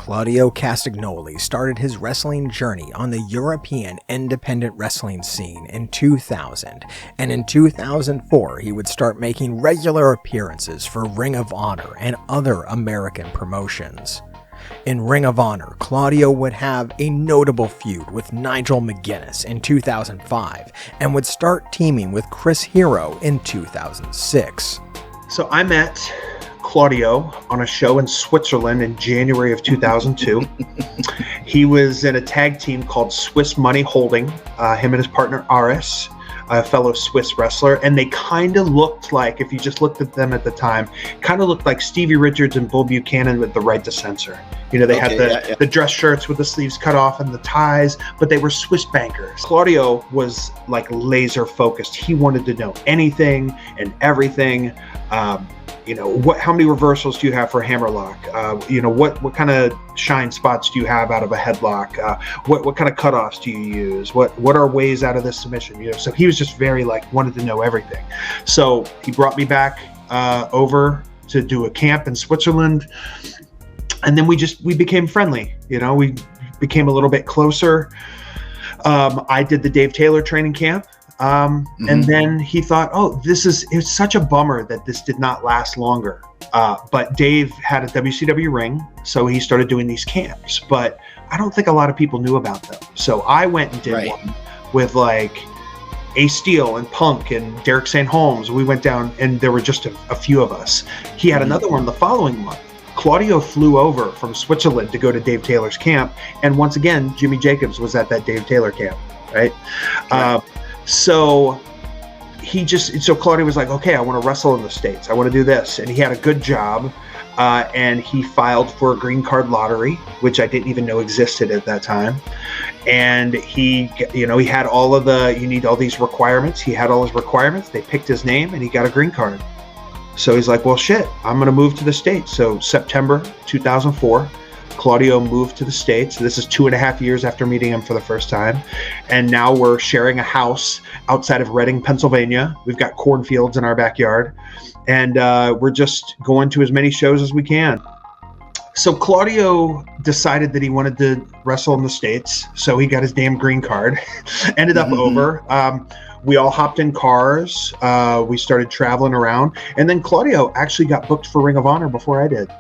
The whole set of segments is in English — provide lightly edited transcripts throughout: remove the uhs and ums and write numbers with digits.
Claudio Castagnoli started his wrestling journey on the European independent wrestling scene in 2000, and in 2004 he would start making regular appearances for Ring of Honor and other American promotions. In Ring of Honor, Claudio would have a notable feud with Nigel McGuinness in 2005 and would start teaming with Chris Hero in 2006. So I met Claudio on a show in Switzerland in January of 2002. He was in a tag team called Swiss Money Holding, him and his partner Aris, a fellow Swiss wrestler, and they kind of looked like, if you just looked at them at the time, kind of looked like Stevie Richards and Bull Buchanan with the right to censor. You know, they had the dress shirts with the sleeves cut off and the ties, but they were Swiss bankers. Claudio was like laser focused. He wanted to know anything and everything. How many reversals do you have for a hammerlock? What kind of shine spots do you have out of a headlock? What kind of cutoffs do you use? What are ways out of this submission? So he was just very wanted to know everything. So he brought me back over to do a camp in Switzerland, and then we became friendly. We became a little bit closer. I did the Dave Taylor training camp. And then he thought, it's such a bummer that this did not last longer. But Dave had a WCW ring, so he started doing these camps, but I don't think a lot of people knew about them. So I went and did one with Ace Steel and Punk and Derek St. Holmes. We went down and there were just a few of us. He had another one the following month. Claudio flew over from Switzerland to go to Dave Taylor's camp. And once again, Jimmy Jacobs was at that Dave Taylor camp, right? So Claudio was like, okay, I want to wrestle in the States. I want to do this. And he had a good job. And he filed for a green card lottery, which I didn't even know existed at that time. And he had all of you need all these requirements. He had all his requirements. They picked his name and he got a green card. So he's like, well, shit, I'm going to move to the States. So September 2004, Claudio moved to the States. This is 2.5 years after meeting him for the first time. And now we're sharing a house outside of Reading, Pennsylvania. We've got cornfields in our backyard. And we're just going to as many shows as we can. So Claudio decided that he wanted to wrestle in the States. So he got his damn green card, ended up over. We all hopped in cars. We started traveling around. And then Claudio actually got booked for Ring of Honor before I did.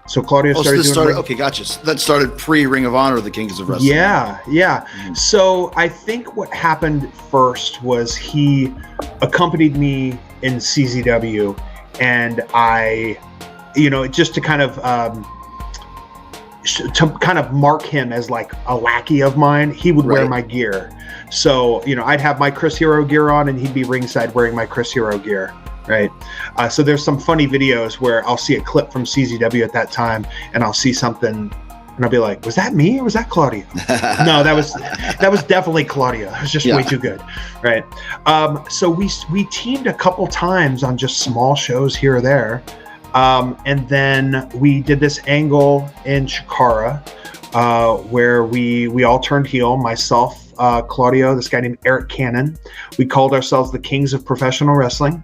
So Claudio started okay, gotcha. So that started pre-Ring of Honor, the Kings of Wrestling. Yeah. So I think what happened first was he accompanied me in CZW, and I, just to kind of mark him as like a lackey of mine, he would wear my gear. So, I'd have my Chris Hero gear on and he'd be ringside wearing my Chris Hero gear. Right. So there's some funny videos where I'll see a clip from CZW at that time and I'll see something and I'll be like, was that me or was that Claudio? No, that was definitely Claudio. It was just way too good. Right. So we teamed a couple times on just small shows here or there. And then we did this angle in Chikara where we all turned heel, myself, Claudio, this guy named Eric Cannon. We called ourselves the Kings of Professional Wrestling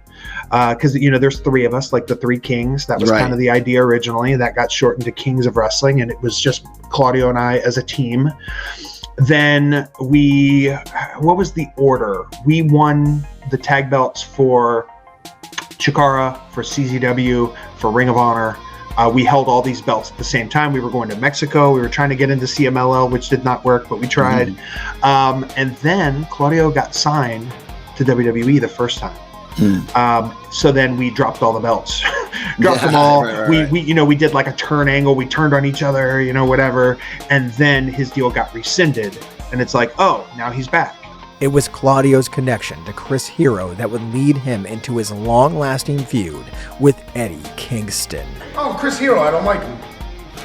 because there's three of us, like the Three Kings. That was kind of the idea originally. That got shortened to Kings of Wrestling, and it was just Claudio and I as a team. Then what was the order? We won the tag belts for Chikara, for CZW, for Ring of Honor. We held all these belts at the same time. We were going to Mexico. We were trying to get into CMLL, which did not work, but we tried. And then Claudio got signed to WWE the first time. So then we dropped all the belts, dropped them all. We did like a turn angle. We turned on each other, whatever. And then his deal got rescinded. And it's like, oh, now he's back. It was Claudio's connection to Chris Hero that would lead him into his long-lasting feud with Eddie Kingston. Oh, Chris Hero, I don't like him.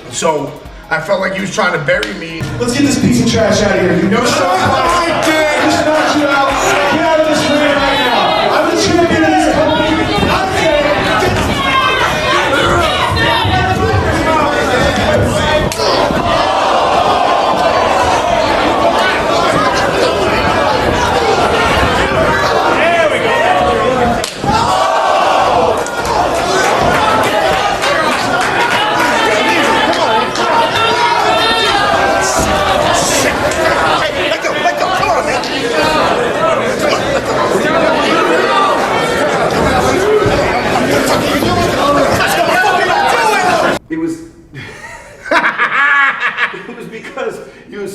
So I felt like he was trying to bury me. Let's get this piece of trash out of here. You know what? I did. Just knock you out. Get out of this ring right now. I'm the champion of this company.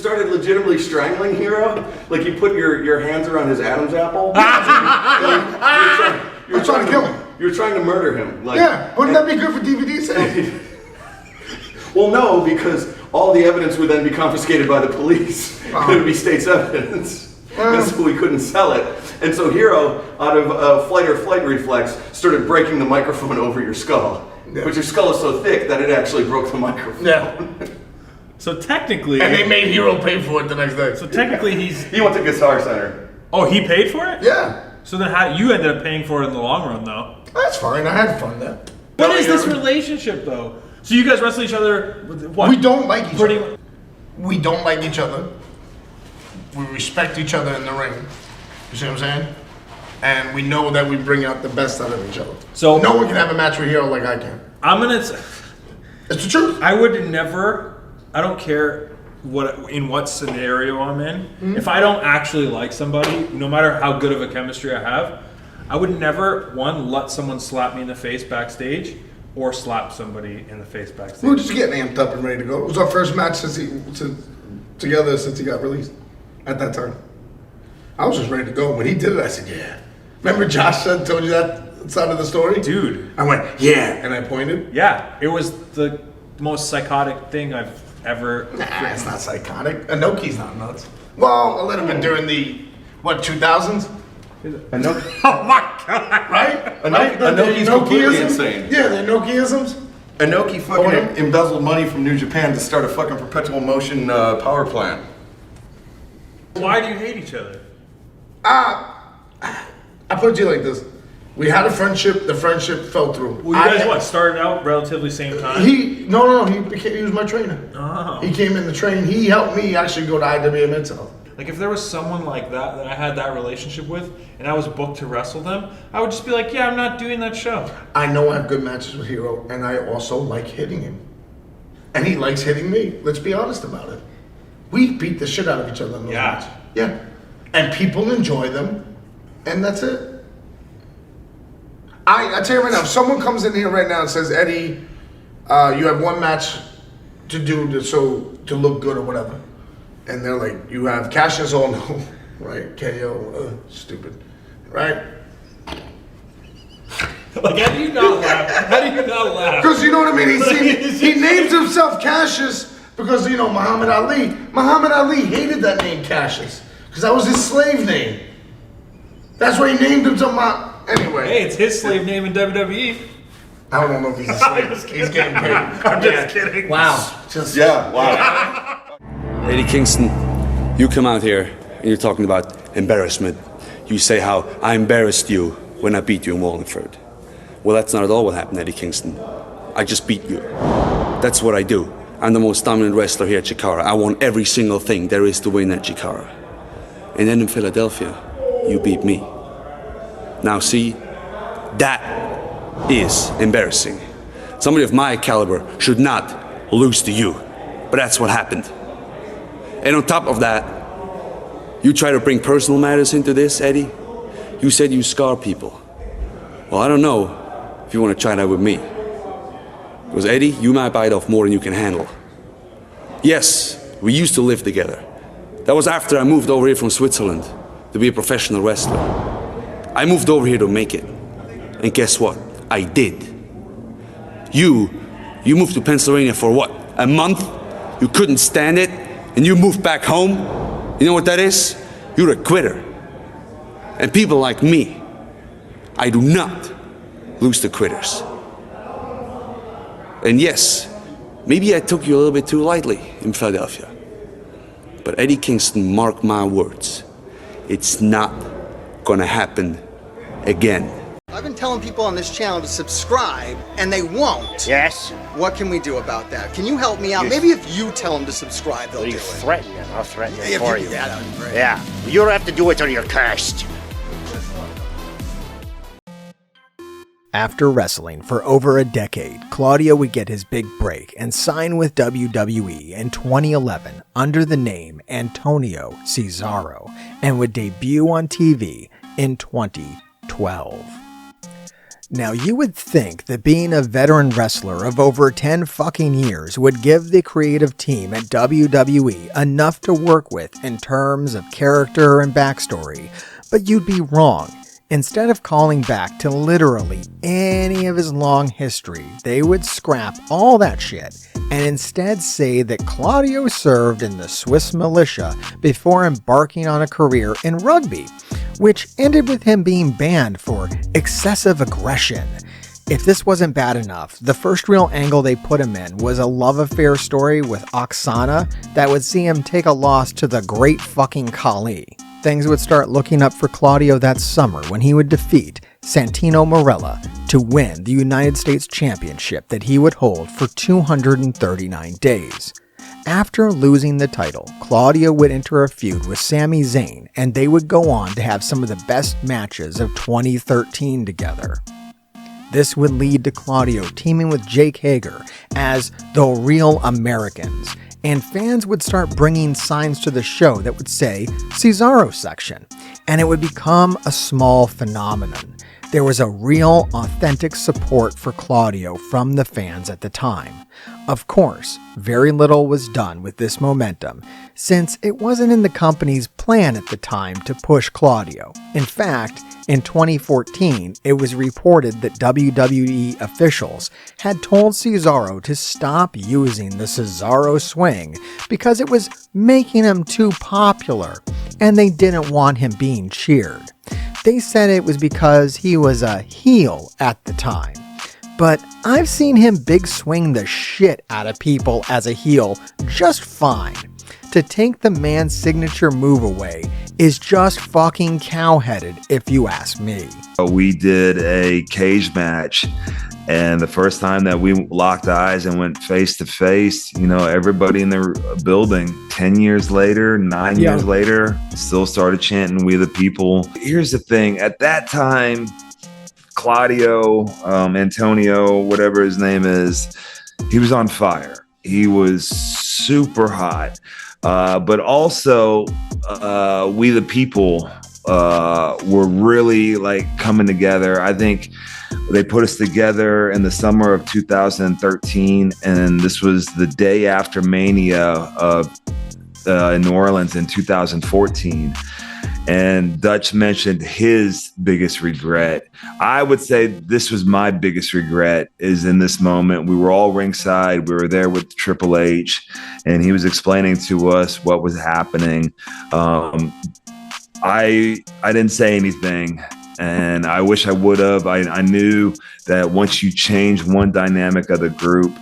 started legitimately strangling Hero. Like you put your hands around his Adam's apple. You're trying to kill him. You're trying to murder him. Like, yeah, wouldn't that be good for DVD sales? Well, no, because all the evidence would then be confiscated by the police. It would be state's evidence. And so we couldn't sell it. And so Hero, out of fight or flight reflex, started breaking the microphone over your skull. Yeah. But your skull is so thick that it actually broke the microphone. Yeah. So technically... And they made Hero pay for it the next day. So technically he went to Guitar Center. Oh, he paid for it? Yeah. So then how you ended up paying for it in the long run, though? That's fine. I had fun there. What is this relationship, though? So you guys wrestle each other with what? We don't like each other. We don't like each other. We respect each other in the ring. You see what I'm saying? And we know that we bring out the best out of each other. So no one can have a match with Hero like I can. It's the truth. I would never, I don't care what scenario I'm in. Mm-hmm. If I don't actually like somebody, no matter how good of a chemistry I have, I would never, let someone slap me in the face backstage or slap somebody in the face backstage. We were just getting amped up and ready to go. It was our first match together since he got released at that time. I was just ready to go. When he did it, I said, yeah. Remember Josh told you that side of the story? Dude. I went, yeah, and I pointed. Yeah, it was the most psychotic thing I've ever... Nah, it's not psychotic. Inoki's not nuts. Well, a little bit during the, 2000s? Oh my God! Right? Inoki's completely insane. Yeah, the Inoki-isms. Inoki fucking embezzled money from New Japan to start a fucking perpetual motion power plant. Why do you hate each other? I put it to you like this. We had a friendship. The friendship fell through. Well, you guys started out relatively same time? He was my trainer. Oh. He came in the train. He helped me actually go to IWA Mid-South. Like if there was someone like that I had that relationship with and I was booked to wrestle them, I would just be like, yeah, I'm not doing that show. I know I have good matches with Hero, and I also like hitting him. And he likes hitting me. Let's be honest about it. We beat the shit out of each other in those matches. Yeah. And people enjoy them, and that's it. I tell you right now, if someone comes in here right now and says, Eddie, you have one match to do to look good or whatever. And they're like, you have Cassius, all no, right? KO, stupid, right? Like, how do you not laugh? How do you not laugh? Because you know what I mean? He names himself Cassius because, Muhammad Ali. Muhammad Ali hated that name Cassius because that was his slave name. That's why he named himself anyway. Hey, it's his slave name in WWE. I don't know if he's a slave. He's getting paid. I'm just kidding. Wow. Wow. Eddie Kingston, you come out here and you're talking about embarrassment. You say how I embarrassed you when I beat you in Wallingford. Well, that's not at all what happened, Eddie Kingston. I just beat you. That's what I do. I'm the most dominant wrestler here at Chikara. I won every single thing there is to win at Chikara. And then in Philadelphia, you beat me. Now see, that is embarrassing. Somebody of my caliber should not lose to you. But that's what happened. And on top of that, you try to bring personal matters into this, Eddie. You said you scar people. Well, I don't know if you want to try that with me. Because Eddie, you might bite off more than you can handle. Yes, we used to live together. That was after I moved over here from Switzerland to be a professional wrestler. I moved over here to make it. And guess what? I did. You moved to Pennsylvania for what? A month? You couldn't stand it? And you moved back home? You know what that is? You're a quitter. And people like me, I do not lose to quitters. And yes, maybe I took you a little bit too lightly in Philadelphia. But Eddie Kingston, mark my words, it's not gonna happen again. I've been telling people on this channel to subscribe, and they won't. Yes? What can we do about that? Can you help me out? Maybe if you tell them to subscribe, they'll do it. Threaten them. I'll threaten them If for you you. do that, that'd be great. Yeah. You don't have to do it till you're cursed. After wrestling for over a decade, Claudio would get his big break and sign with WWE in 2011 under the name Antonio Cesaro and would debut on TV in 2012. Now, you would think that being a veteran wrestler of over 10 fucking years would give the creative team at WWE enough to work with in terms of character and backstory, but you'd be wrong. Instead of calling back to literally any of his long history, they would scrap all that shit and instead say that Claudio served in the Swiss militia before embarking on a career in rugby, which ended with him being banned for excessive aggression. If this wasn't bad enough, the first real angle they put him in was a love affair story with Oksana that would see him take a loss to the great fucking Khali. Things would start looking up for Claudio that summer when he would defeat Santino Marella to win the United States Championship that he would hold for 239 days. After losing the title, Claudio would enter a feud with Sami Zayn, and they would go on to have some of the best matches of 2013 together. This would lead to Claudio teaming with Jake Hager as the Real Americans, and fans would start bringing signs to the show that would say Cesaro section, and it would become a small phenomenon. There was a real, authentic support for Claudio from the fans at the time. Of course, very little was done with this momentum, since it wasn't in the company's plan at the time to push Claudio. In fact, in 2014, it was reported that WWE officials had told Cesaro to stop using the Cesaro swing because it was making him too popular, and they didn't want him being cheered. They said it was because he was a heel at the time. But I've seen him big swing the shit out of people as a heel just fine. To take the man's signature move away is just fucking cowheaded if you ask me. We did a cage match, and the first time that we locked eyes and went face to face, you know, everybody in the building 10 years later, 9 years later, still started chanting "We the People." Here's the thing, at that time, Claudio, Antonio, whatever his name is, he was on fire. He was super hot. But also, We the People were really like coming together. I think they put us together in the summer of 2013, and this was the day after Mania in New Orleans in 2014. And Dutch mentioned his biggest regret. I would say this was my biggest regret, is in this moment. We were all ringside. We were there with Triple H, and he was explaining to us what was happening. I didn't say anything, and I wish I would have. I knew that once you change one dynamic of the group,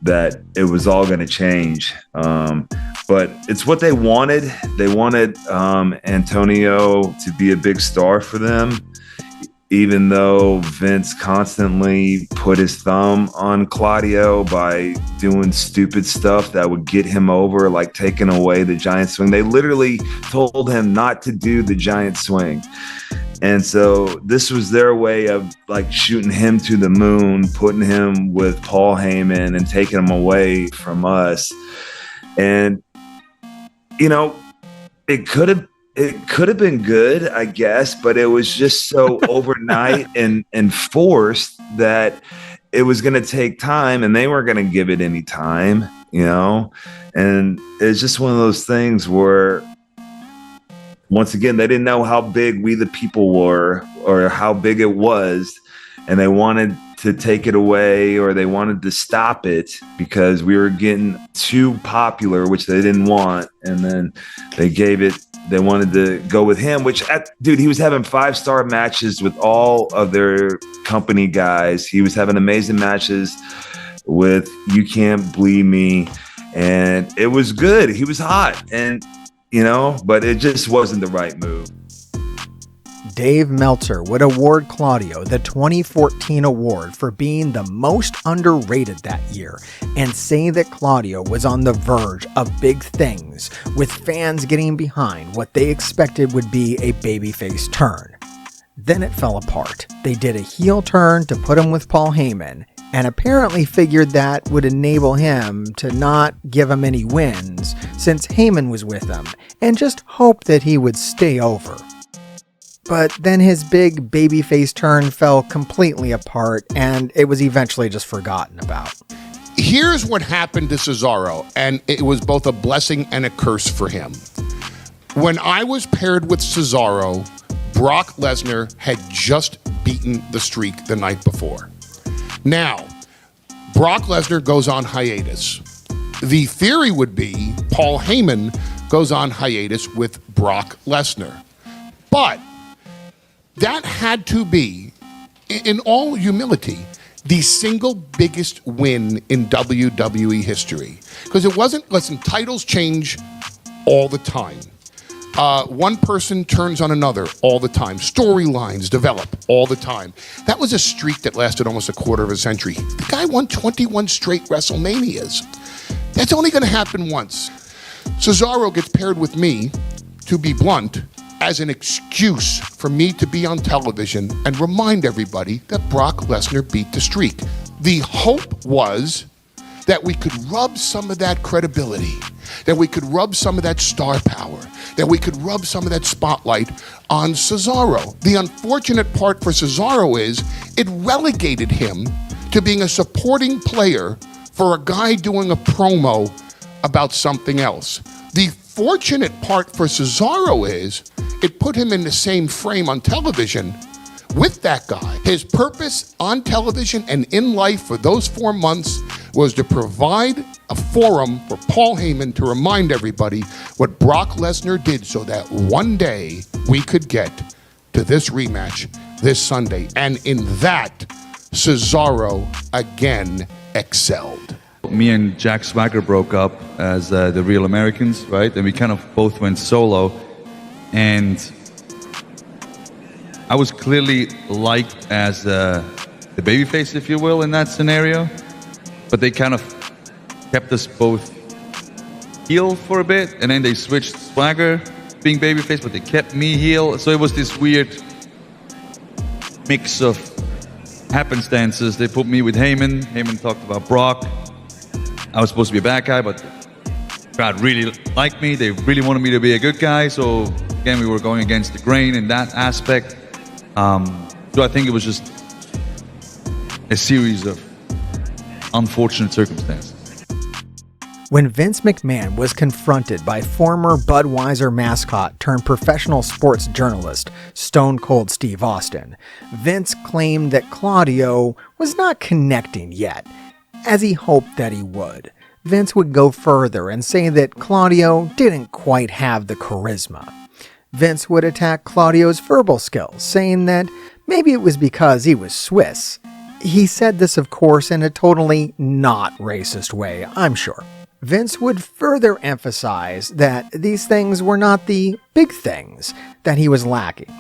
that it was all going to change. But it's what they wanted. They wanted Antonio to be a big star for them, even though Vince constantly put his thumb on Claudio by doing stupid stuff that would get him over, like taking away the giant swing. They literally told him not to do the giant swing. And so this was their way of like shooting him to the moon, putting him with Paul Heyman and taking him away from us. And, you know, it could have been good, I guess, but it was just so overnight and forced that it was going to take time, and they weren't going to give it any time, you know? And it's just one of those things where, once again, they didn't know how big We the People were or how big it was, and they wanted to take it away, or they wanted to stop it because we were getting too popular, which they didn't want. And then they wanted to go with him, which, dude, he was having 5-star matches with all of their company guys. He was having amazing matches with You Can't Bleed Me, and it was good. He was hot, and you know, but it just wasn't the right move. Dave Meltzer would award Claudio the 2014 award for being the most underrated that year, and say that Claudio was on the verge of big things, with fans getting behind what they expected would be a babyface turn. Then it fell apart. They did a heel turn to put him with Paul Heyman, and apparently figured that would enable him to not give him any wins since Heyman was with him, and just hoped that he would stay over. But then his big babyface turn fell completely apart, and it was eventually just forgotten about. Here's what happened to Cesaro, and it was both a blessing and a curse for him. When I was paired with Cesaro, Brock Lesnar had just beaten the streak the night before. Now, Brock Lesnar goes on hiatus. The theory would be Paul Heyman goes on hiatus with Brock Lesnar. But that had to be, in all humility, the single biggest win in WWE history. Because it wasn't, listen, titles change all the time. One person turns on another all the time. Storylines develop all the time. That was a streak that lasted almost a quarter of a century. The guy won 21 straight WrestleManias. That's only going to happen once. Cesaro gets paired with me, to be blunt, as an excuse for me to be on television and remind everybody that Brock Lesnar beat the streak. The hope was that we could rub some of that credibility, that we could rub some of that star power, that we could rub some of that spotlight on Cesaro. The unfortunate part for Cesaro is it relegated him to being a supporting player for a guy doing a promo about something else. The fortunate part for Cesaro is it put him in the same frame on television with that guy. His purpose on television and in life for those 4 months was to provide a forum for Paul Heyman to remind everybody what Brock Lesnar did so that one day we could get to this rematch this Sunday. And in that, Cesaro again excelled. Me and Jack Swagger broke up as the Real Americans, right? And we kind of both went solo. And I was clearly liked as the babyface, if you will, in that scenario. But they kind of kept us both heel for a bit. And then they switched Swagger being babyface, but they kept me heel. So it was this weird mix of happenstances. They put me with Heyman. Heyman talked about Brock. I was supposed to be a bad guy, but the crowd really liked me. They really wanted me to be a good guy. So again, we were going against the grain in that aspect. So I think it was just a series of unfortunate circumstances. When Vince McMahon was confronted by former Budweiser mascot turned professional sports journalist Stone Cold Steve Austin, Vince claimed that Claudio was not connecting yet, as he hoped that he would. Vince would go further and say that Claudio didn't quite have the charisma. Vince would attack Claudio's verbal skills, saying that maybe it was because he was Swiss. He said this, of course, in a totally not racist way, I'm sure. Vince would further emphasize that these things were not the big things that he was lacking.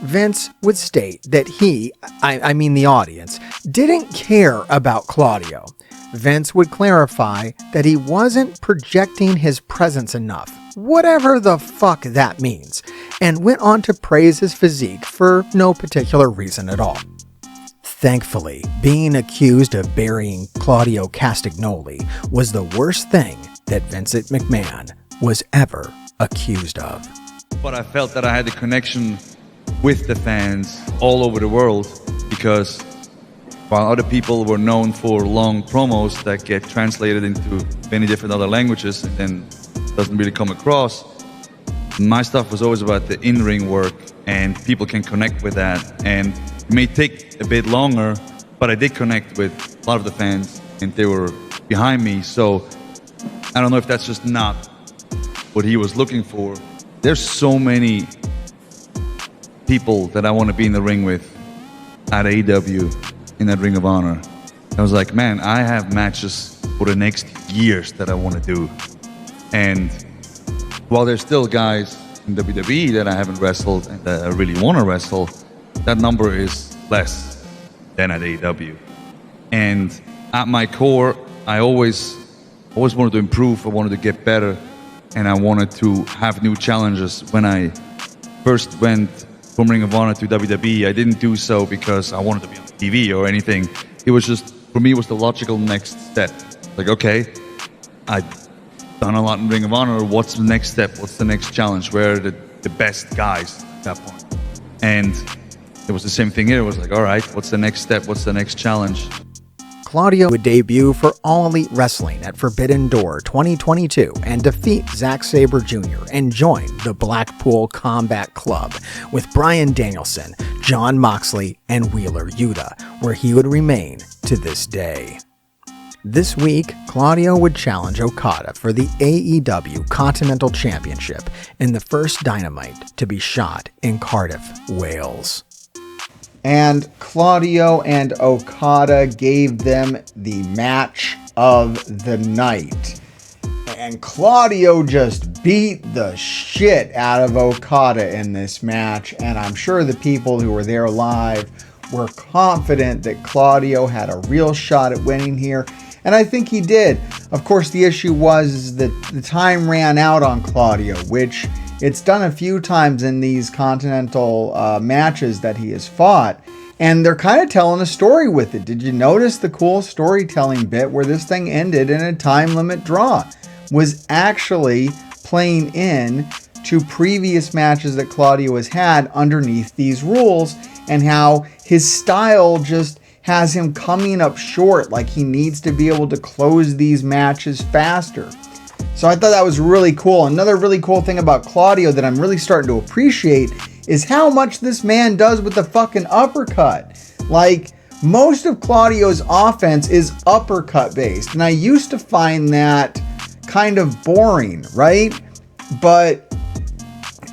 Vince would state that he, I mean the audience, didn't care about Claudio. Vince would clarify that he wasn't projecting his presence enough, whatever the fuck that means, and went on to praise his physique for no particular reason at all. Thankfully, being accused of burying Claudio Castagnoli was the worst thing that Vincent McMahon was ever accused of. But I felt that I had a connection with the fans all over the world, because while other people were known for long promos that get translated into many different other languages and then doesn't really come across, my stuff was always about the in-ring work, and people can connect with that. And it may take a bit longer, but I did connect with a lot of the fans, and they were behind me. So I don't know if that's just not what he was looking for. There's so many people that I want to be in the ring with at AEW, in that Ring of Honor. I was like, man, I have matches for the next years that I want to do. And while there's still guys in WWE that I haven't wrestled and that I really want to wrestle, that number is less than at AEW. And at my core, I always wanted to improve. I wanted to get better, and I wanted to have new challenges. When I first went from Ring of Honor to WWE, I didn't do so because I wanted to be on TV or anything. It was just, for me, it was the logical next step. Like, okay, I've done a lot in Ring of Honor. What's the next step? What's the next challenge? Where are the best guys at that point? And it was the same thing here. It was like, all right, what's the next step? What's the next challenge? Claudio would debut for All Elite Wrestling at Forbidden Door 2022 and defeat Zack Sabre Jr. and join the Blackpool Combat Club with Bryan Danielson, Jon Moxley, and Wheeler Yuta, where he would remain to this day. This week, Claudio would challenge Okada for the AEW Continental Championship in the first Dynamite to be shot in Cardiff, Wales. And Claudio and Okada gave them the match of the night. And Claudio just beat the shit out of Okada in this match. And I'm sure the people who were there live were confident that Claudio had a real shot at winning here. And I think he did. Of course, the issue was that the time ran out on Claudio, which it's done a few times in these Continental matches that he has fought. And they're kind of telling a story with it. Did you notice the cool storytelling bit where this thing ended in a time limit draw? Was actually playing in to previous matches that Claudio has had underneath these rules, and how his style just has him coming up short, like he needs to be able to close these matches faster. So I thought that was really cool. Another really cool thing about Claudio that I'm really starting to appreciate is how much this man does with the fucking uppercut. Like, most of Claudio's offense is uppercut based, and I used to find that kind of boring, right? But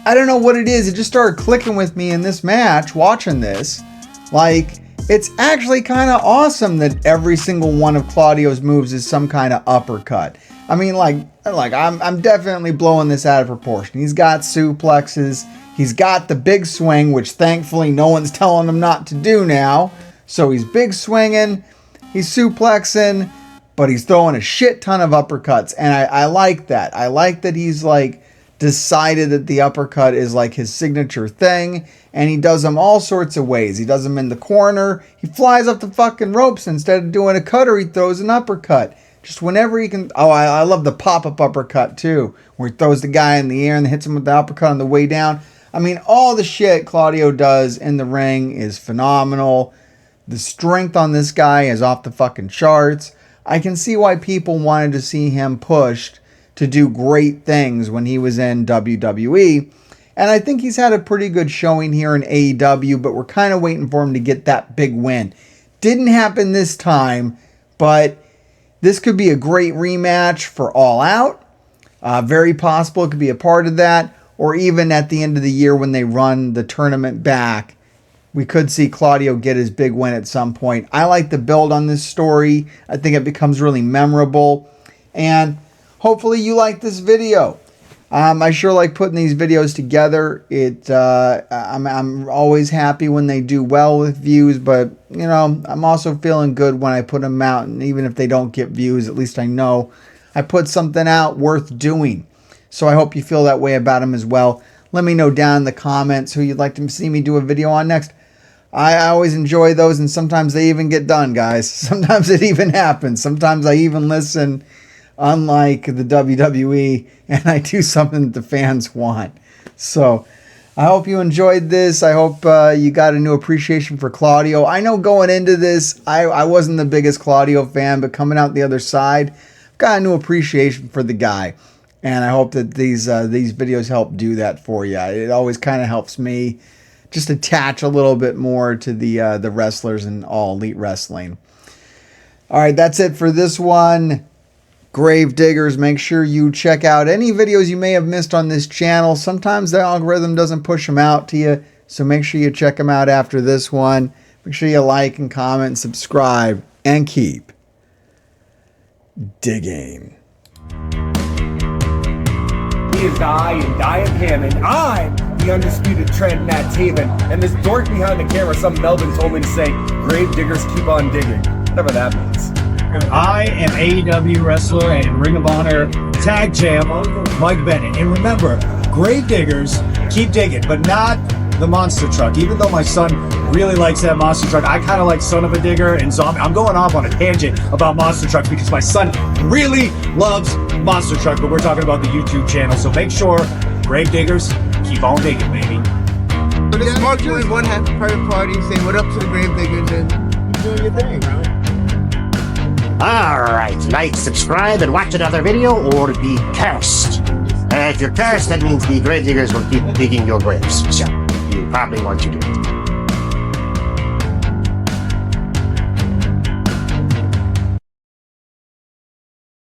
I don't know what it is. It just started clicking with me in this match, watching this. Like, it's actually kind of awesome that every single one of Claudio's moves is some kind of uppercut. I mean, I'm definitely blowing this out of proportion. He's got suplexes. He's got the big swing, which thankfully no one's telling him not to do now. So he's big swinging, he's suplexing, but he's throwing a shit ton of uppercuts. And I like that. I like that he's like decided that the uppercut is like his signature thing. And he does them all sorts of ways. He does them in the corner. He flies up the fucking ropes. Instead of doing a cutter, he throws an uppercut. Just whenever he can. Oh, I love the pop-up uppercut too, where he throws the guy in the air and hits him with the uppercut on the way down. I mean, all the shit Claudio does in the ring is phenomenal. The strength on this guy is off the fucking charts. I can see why people wanted to see him pushed to do great things when he was in WWE. And I think he's had a pretty good showing here in AEW, but we're kind of waiting for him to get that big win. Didn't happen this time, but this could be a great rematch for All Out. Very possible it could be a part of that. Or even at the end of the year when they run the tournament back, we could see Claudio get his big win at some point. I like the build on this story. I think it becomes really memorable. And hopefully you like this video. I sure like putting these videos together. I'm always happy when they do well with views, but you know, I'm also feeling good when I put them out. And even if they don't get views, at least I know I put something out worth doing. So I hope you feel that way about them as well. Let me know down in the comments who you'd like to see me do a video on next. I always enjoy those, and sometimes they even get done, guys. Sometimes it even happens. Sometimes I even listen, unlike the WWE, and I do something that the fans want. So I hope you enjoyed this. I hope you got a new appreciation for Claudio. I know going into this, I wasn't the biggest Claudio fan, but coming out the other side, I've got a new appreciation for the guy. And I hope that these videos help do that for you. It always kind of helps me just attach a little bit more to the wrestlers in All Elite Wrestling. All right, that's it for this one. Grave Diggers, make sure you check out any videos you may have missed on this channel. Sometimes the algorithm doesn't push them out to you, so make sure you check them out after this one. Make sure you like and comment and subscribe, and keep digging. He is I, and I am him, and I'm the undisputed trend Matt Taven. And this dork behind the camera, some Melvin told me to say, Grave Diggers keep on digging. Whatever that means. I am AEW wrestler and Ring of Honor tag champ, Mike Bennett. And remember, Grave Diggers keep digging, but not the monster truck. Even though my son really likes that monster truck, I kind of like Son of a Digger, and so I'm going off on a tangent about monster trucks because my son really loves monster truck, but we're talking about the YouTube channel, so make sure, Grave Diggers, keep on digging, baby. But it's Mark doing one half private party, saying what up to the Gravediggers, and you're doing your thing, right? Alright, like, subscribe, and watch another video, or be cursed. If you're cursed, that means the Gravediggers will keep digging your graves. So, you probably want to do it.